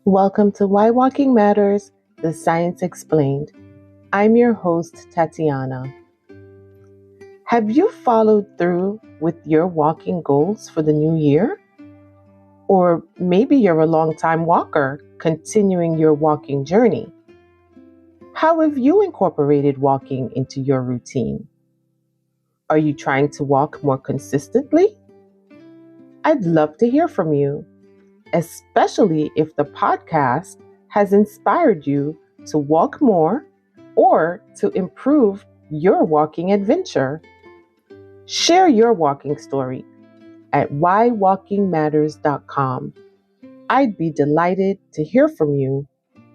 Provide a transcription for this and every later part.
Welcome to Why Walking Matters, the Science Explained. I'm your host, Tatiana. Have you followed through with your walking goals for the new year? Or maybe you're a long-time walker, continuing your walking journey. How have you incorporated walking into your routine? Are you trying to walk more consistently? I'd love to hear from you, especially if the podcast has inspired you to walk more or to improve your walking adventure. Share your walking story at whywalkingmatters.com. I'd be delighted to hear from you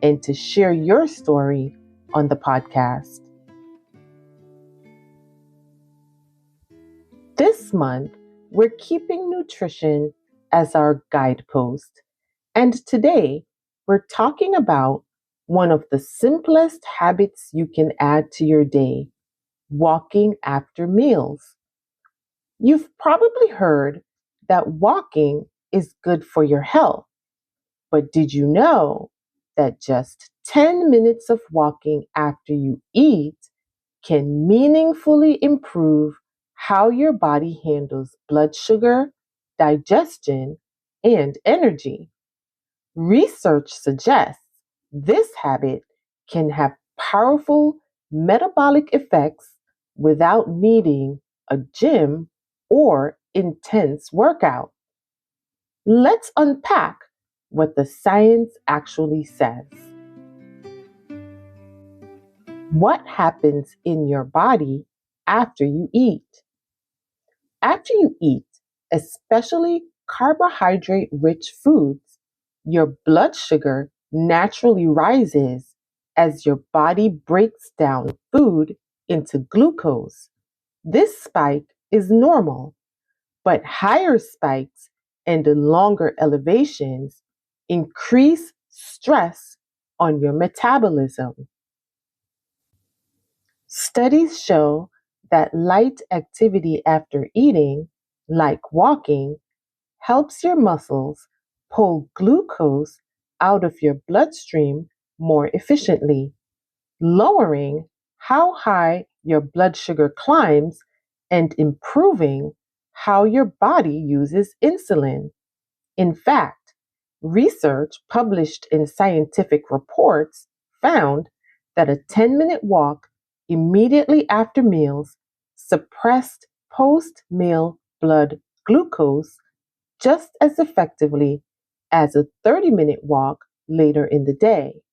and to share your story on the podcast. This month, we're keeping nutrition as our guidepost. And today, we're talking about one of the simplest habits you can add to your day, walking after meals. You've probably heard that walking is good for your health, but did you know that just 10 minutes of walking after you eat can meaningfully improve how your body handles blood sugar, digestion, and energy? Research suggests this habit can have powerful metabolic effects without needing a gym or intense workout. Let's unpack what the science actually says. What happens in your body after you eat? After you eat, especially carbohydrate-rich foods, your blood sugar naturally rises as your body breaks down food into glucose. This spike is normal, but higher spikes and longer elevations increase stress on your metabolism. Studies show that light activity after eating, like walking, helps your muscles pull glucose out of your bloodstream more efficiently, lowering how high your blood sugar climbs and improving how your body uses insulin. In fact, research published in scientific reports found that a 10-minute walk immediately after meals suppressed post-meal blood glucose just as effectively as a 30-minute walk later in the day.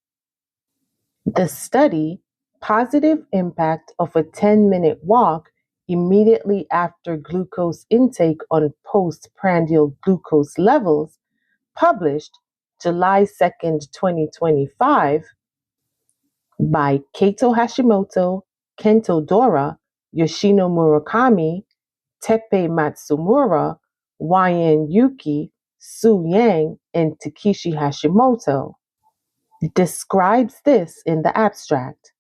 The study, Positive Impact of a 10-minute Walk Immediately After Glucose Intake on Postprandial Glucose Levels, published July 2nd, 2025, by Kato Hashimoto, Kento Dora, Yoshino Murakami, Teppei Matsumura, Wayan Yuki, Su Yang, and Takeshi Hashimoto, describes this in the abstract.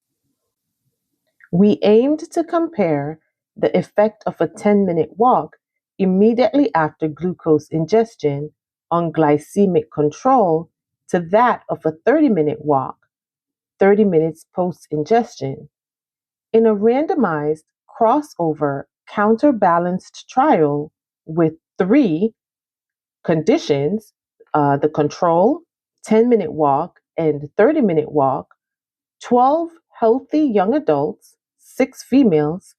We aimed to compare the effect of a 10-minute walk immediately after glucose ingestion on glycemic control to that of a 30-minute walk, 30 minutes post-ingestion, in a randomized crossover counterbalanced trial with three conditions, the control, 10-minute walk, and 30-minute walk. 12 healthy young adults, 6 females,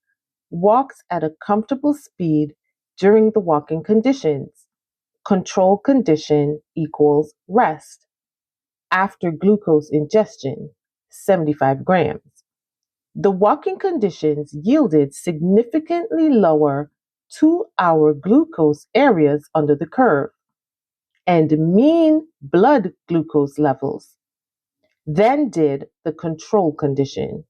walks at a comfortable speed during the walking conditions. Control condition equals rest. After glucose ingestion, 75 grams. The walking conditions yielded significantly lower 2-hour glucose areas under the curve and mean blood glucose levels than did the control condition.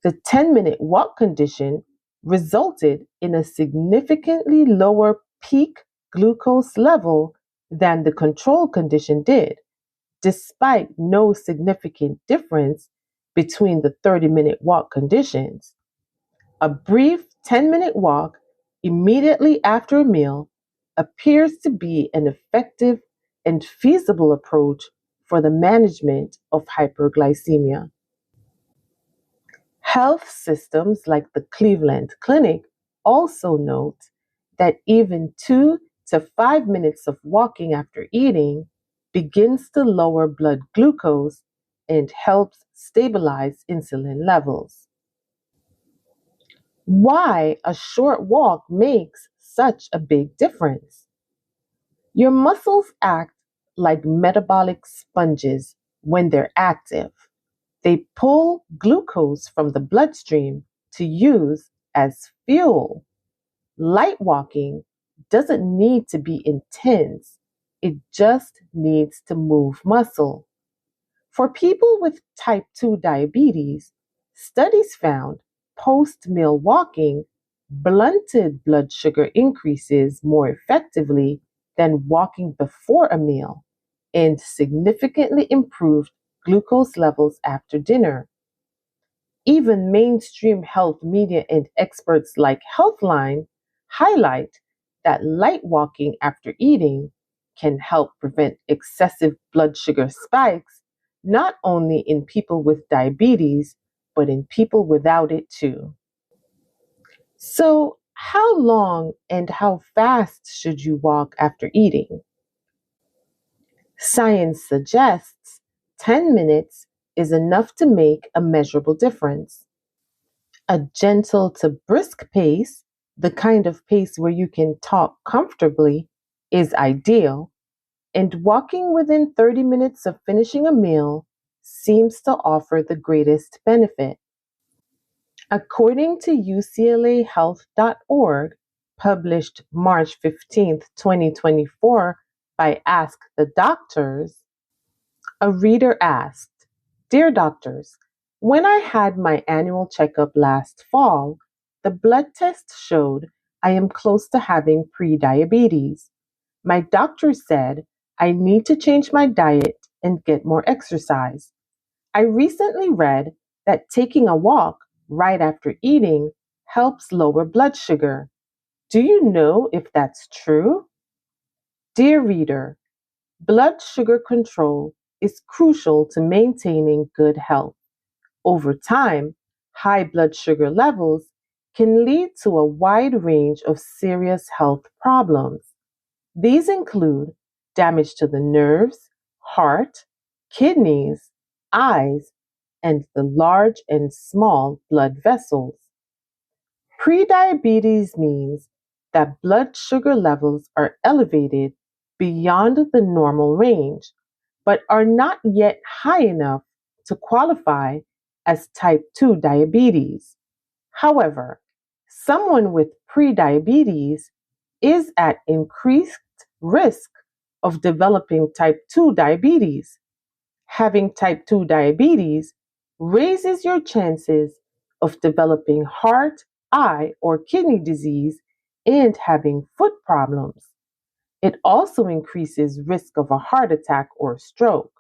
The 10-minute walk condition resulted in a significantly lower peak glucose level than the control condition did, despite no significant difference between the 30-minute walk conditions. A brief 10-minute walk immediately after a meal appears to be an effective and feasible approach for the management of hyperglycemia. Health systems like the Cleveland Clinic also note that even 2 to 5 minutes of walking after eating begins to lower blood glucose and helps stabilize insulin levels. Why a short walk makes such a big difference? Your muscles act like metabolic sponges when they're active. They pull glucose from the bloodstream to use as fuel. Light walking doesn't need to be intense, it just needs to move muscle. For people with type 2 diabetes, studies found post meal walking blunted blood sugar increases more effectively than walking before a meal and significantly improved glucose levels after dinner. Even mainstream health media and experts like Healthline highlight that light walking after eating can help prevent excessive blood sugar spikes, not only in people with diabetes, but in people without it too. So, how long and how fast should you walk after eating? Science suggests 10 minutes is enough to make a measurable difference. A gentle to brisk pace, the kind of pace where you can talk comfortably, is ideal, and walking within 30 minutes of finishing a meal seems to offer the greatest benefit. According to UCLAHealth.org, published March 15th, 2024, by Ask the Doctors, a reader asked, "Dear doctors, when I had my annual checkup last fall, the blood test showed I am close to having prediabetes. My doctor said I need to change my diet and get more exercise. I recently read that taking a walk right after eating helps lower blood sugar. Do you know if that's true?" Dear reader, blood sugar control is crucial to maintaining good health. Over time, high blood sugar levels can lead to a wide range of serious health problems. These include damage to the nerves, heart, kidneys, eyes, and the large and small blood vessels. Prediabetes means that blood sugar levels are elevated beyond the normal range, but are not yet high enough to qualify as type 2 diabetes. However, someone with prediabetes is at increased risk of developing type 2 diabetes. Having type 2 diabetes raises your chances of developing heart, eye, or kidney disease and having foot problems. It also increases risk of a heart attack or stroke.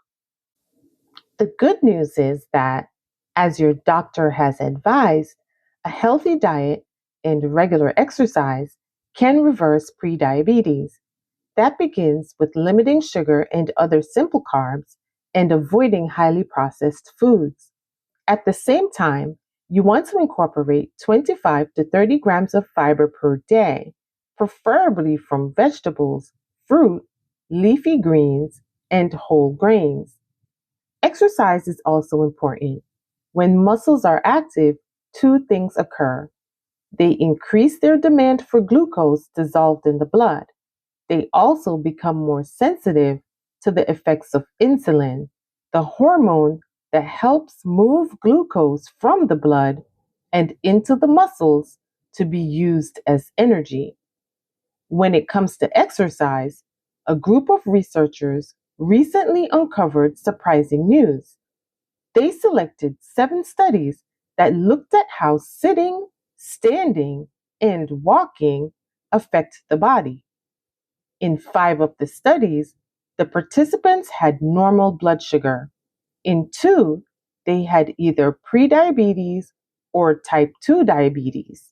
The good news is that, as your doctor has advised, a healthy diet and regular exercise can reverse prediabetes. That begins with limiting sugar and other simple carbs and avoiding highly processed foods. At the same time, you want to incorporate 25 to 30 grams of fiber per day, preferably from vegetables, fruit, leafy greens, and whole grains. Exercise is also important. When muscles are active, two things occur. They increase their demand for glucose dissolved in the blood. They also become more sensitive to the effects of insulin, the hormone that helps move glucose from the blood and into the muscles to be used as energy. When it comes to exercise, a group of researchers recently uncovered surprising news. They selected 7 studies that looked at how sitting, standing, and walking affect the body. In 5 of the studies, the participants had normal blood sugar. In 2, they had either prediabetes or type 2 diabetes.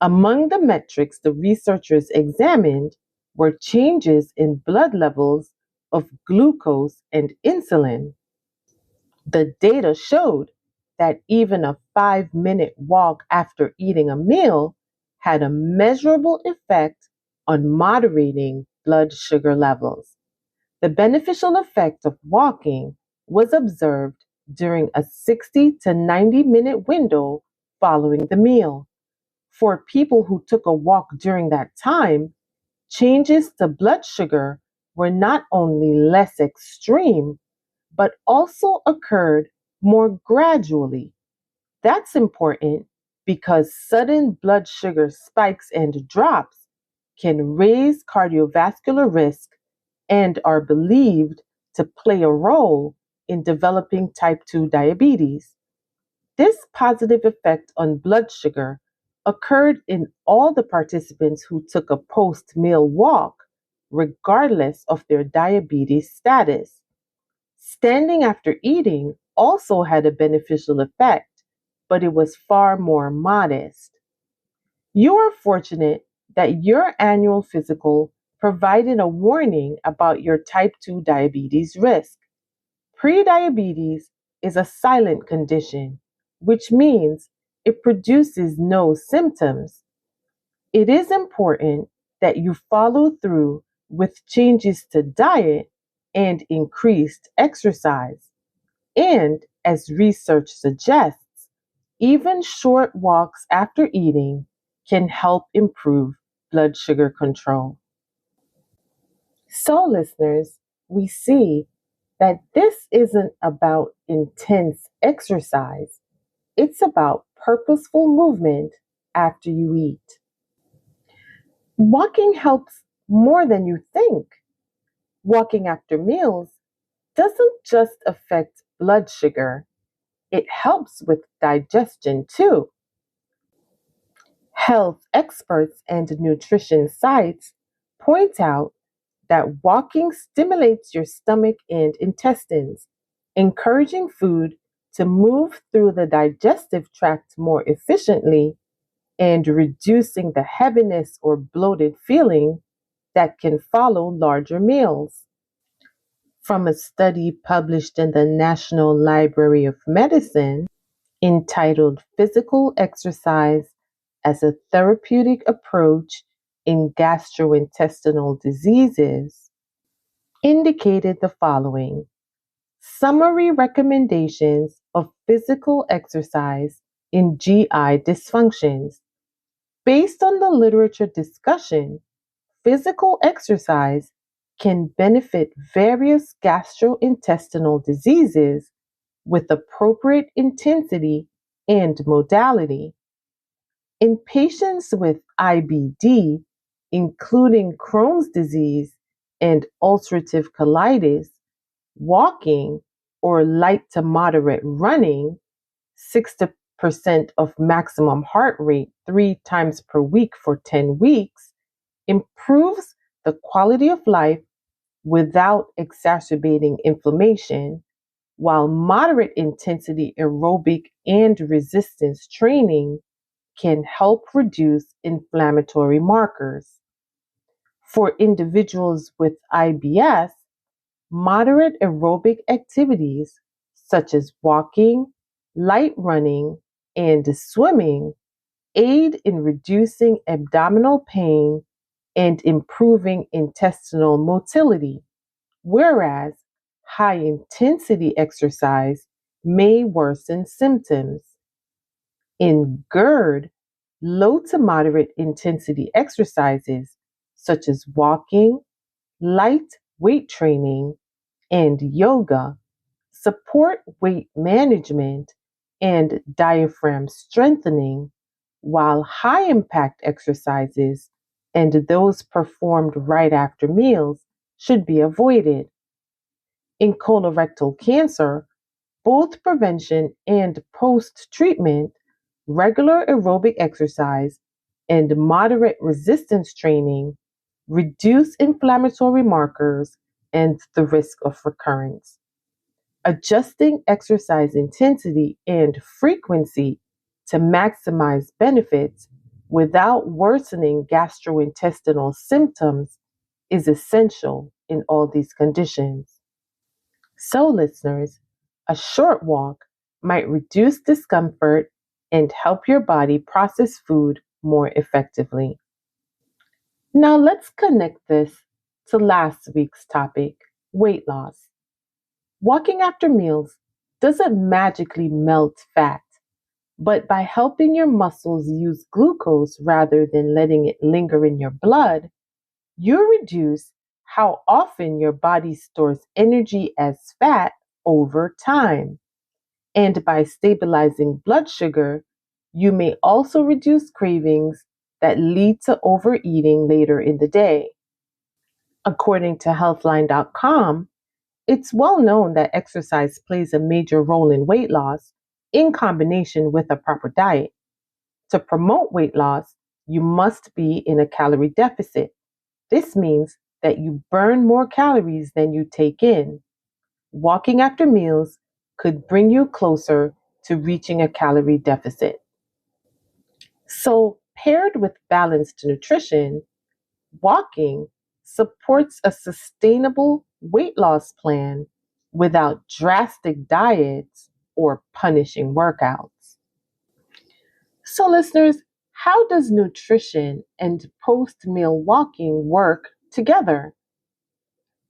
Among the metrics the researchers examined were changes in blood levels of glucose and insulin. The data showed that even a 5-minute walk after eating a meal had a measurable effect on moderating blood sugar levels. The beneficial effect of walking was observed during a 60 to 90-minute window following the meal. For people who took a walk during that time, changes to blood sugar were not only less extreme, but also occurred more gradually. That's important because sudden blood sugar spikes and drops can raise cardiovascular risk and are believed to play a role in developing type 2 diabetes. This positive effect on blood sugar occurred in all the participants who took a post meal walk, regardless of their diabetes status. Standing after eating also had a beneficial effect, but it was far more modest. You are fortunate that your annual physical provided a warning about your type 2 diabetes risk. Prediabetes is a silent condition, which means it produces no symptoms. It is important that you follow through with changes to diet and increased exercise. And as research suggests, even short walks after eating can help improve blood sugar control. So, listeners, we see that this isn't about intense exercise, it's about purposeful movement after you eat. Walking helps more than you think. Walking after meals doesn't just affect blood sugar, it helps with digestion too. Health experts and nutrition sites point out that walking stimulates your stomach and intestines, encouraging food to move through the digestive tract more efficiently and reducing the heaviness or bloated feeling that can follow larger meals. From a study published in the National Library of Medicine entitled Physical Exercise as a Therapeutic Approach in Gastrointestinal Diseases, indicated the following summary recommendations of physical exercise in GI dysfunctions. Based on the literature discussion, physical exercise can benefit various gastrointestinal diseases with appropriate intensity and modality. In patients with IBD, including Crohn's disease and ulcerative colitis, walking or light to moderate running, 60% of maximum heart rate 3 times per week for 10 weeks, improves the quality of life without exacerbating inflammation, while moderate intensity aerobic and resistance training can help reduce inflammatory markers. For individuals with IBS, moderate aerobic activities such as walking, light running, and swimming aid in reducing abdominal pain and improving intestinal motility, whereas high intensity exercise may worsen symptoms. In GERD, low to moderate intensity exercises such as walking, light weight training, and yoga support weight management and diaphragm strengthening, while high impact exercises and those performed right after meals should be avoided. In colorectal cancer, both prevention and post treatment, regular aerobic exercise and moderate resistance training reduce inflammatory markers and the risk of recurrence. Adjusting exercise intensity and frequency to maximize benefits without worsening gastrointestinal symptoms is essential in all these conditions. So, listeners, a short walk might reduce discomfort and help your body process food more effectively. Now, let's connect this to last week's topic, weight loss. Walking after meals doesn't magically melt fat, but by helping your muscles use glucose rather than letting it linger in your blood, you reduce how often your body stores energy as fat over time. And by stabilizing blood sugar, you may also reduce cravings that lead to overeating later in the day. According to Healthline.com, it's well known that exercise plays a major role in weight loss in combination with a proper diet. To promote weight loss, you must be in a calorie deficit. This means that you burn more calories than you take in. Walking after meals could bring you closer to reaching a calorie deficit. So, paired with balanced nutrition, walking supports a sustainable weight loss plan without drastic diets or punishing workouts. So, listeners, how does nutrition and post meal walking work together?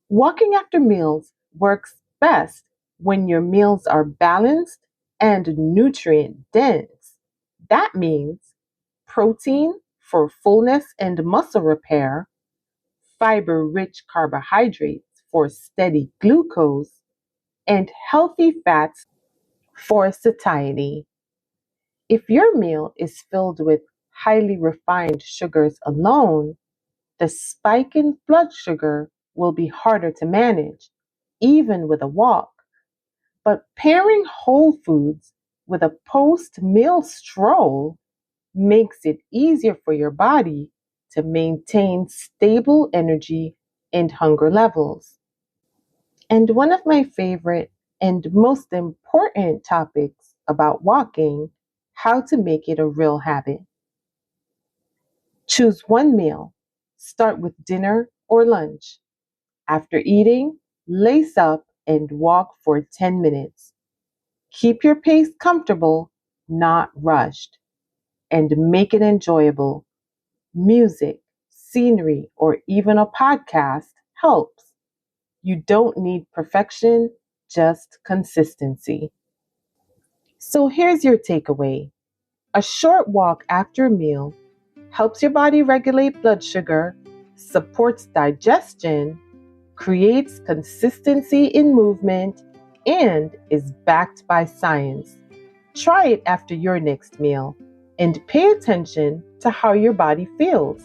Walking after meals works best when your meals are balanced and nutrient dense. That means protein for fullness and muscle repair, fiber rich carbohydrates for steady glucose, and healthy fats for satiety. If your meal is filled with highly refined sugars alone, the spike in blood sugar will be harder to manage, even with a walk. But pairing whole foods with a post meal stroll makes it easier for your body to maintain stable energy and hunger levels. And one of my favorite and most important topics about walking, how to make it a real habit. Choose one meal. Start with dinner or lunch. After eating, lace up and walk for 10 minutes. Keep your pace comfortable, not rushed, and make it enjoyable. Music, scenery, or even a podcast helps. You don't need perfection, just consistency. So here's your takeaway. A short walk after a meal helps your body regulate blood sugar, supports digestion, creates consistency in movement, and is backed by science. Try it after your next meal and pay attention to how your body feels.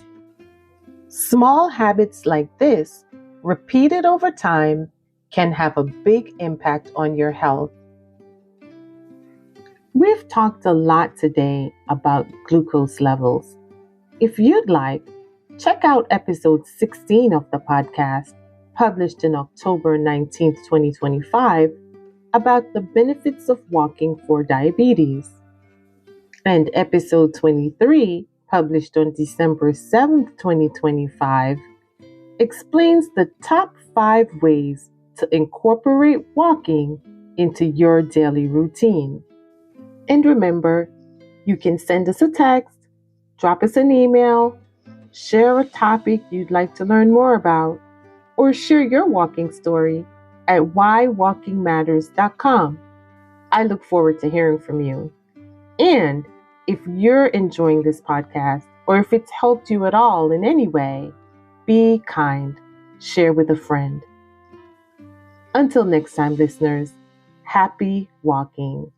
Small habits like this, repeated over time, can have a big impact on your health. We've talked a lot today about glucose levels. If you'd like, check out episode 16 of the podcast, published in October 19th, 2025, about the benefits of walking for diabetes. And episode 23, published on December 7th, 2025, explains the top 5 ways to incorporate walking into your daily routine. And remember, you can send us a text, drop us an email, share a topic you'd like to learn more about, or share your walking story at whywalkingmatters.com. I look forward to hearing from you. And if you're enjoying this podcast, or if it's helped you at all in any way, be kind. Share with a friend. Until next time, listeners, happy walking.